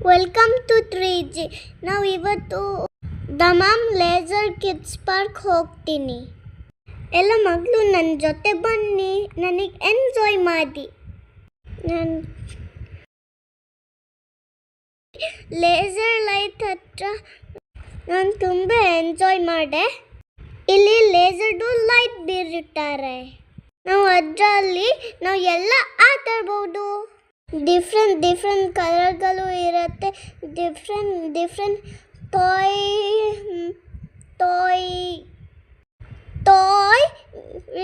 Welcome to 3G. ನಾವು ಇವತ್ತು Dammam laser kids park ಹೋಗ್ತೀನಿ. ಎಲ್ಲ ಮಕ್ಕಳು ನನ್ನ ಜೊತೆ ಬನ್ನಿ, ನನಗೆ ಎಂಜಾಯ್ ಮಾಡಿ. ನಾನು ಲೇಸರ್ ಲೈಟ್ ಹತ್ರ ನಾನು ತುಂಬ ಎಂಜಾಯ್ ಮಾಡಿದೆ. ಇಲ್ಲಿ ಲೇಸರ್ದು ಲೈಟ್ ಬೀರುತ್ತಾರೆ. ಅದರಲ್ಲಿ ನಾವು ಎಲ್ಲ ಆಟ ಆಡ್ಬೋದು. ಡಿಫ್ರೆಂಟ್ ಕಲರ್ಗಳು ಇರುತ್ತೆ. ಡಿಫ್ರೆಂಟ್ ಟಾಯ್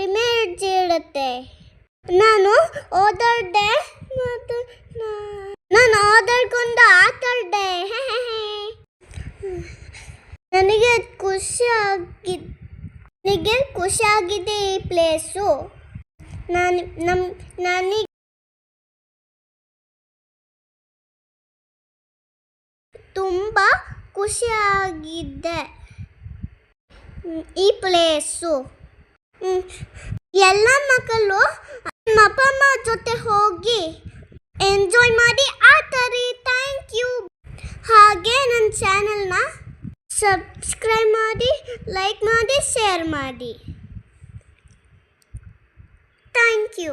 ಇಮೇಜ್ ಇರುತ್ತೆ. ನಾನು ಓದಾಡ್ದೆ ಮತ್ತು ನಾನು ಓದಾಡ್ಕೊಂಡು ಆಟಾಡ್ದೆ. ನನಗೆ ಖುಷಿಯಾಗಿದೆ ಈ ಪ್ಲೇಸು. ನನಗೆ ತುಂಬ ಖುಷಿಯಾಗಿದೆ ಈ ಪ್ಲೇಸು. ಎಲ್ಲ ಮಕ್ಕಳು ನಮ್ಮ ಅಪ್ಪ ಅಮ್ಮ ಜೊತೆ ಹೋಗಿ ಎಂಜಾಯ್ ಮಾಡಿ ಆಟಾಡಿ. Thank you. ಹಾಗೆ ನನ್ನ ಚಾನಲ್ನ ಸಬ್ಸ್ಕ್ರೈಬ್ ಮಾಡಿ, ಲೈಕ್ ಮಾಡಿ, ಶೇರ್ ಮಾಡಿ. Thank you.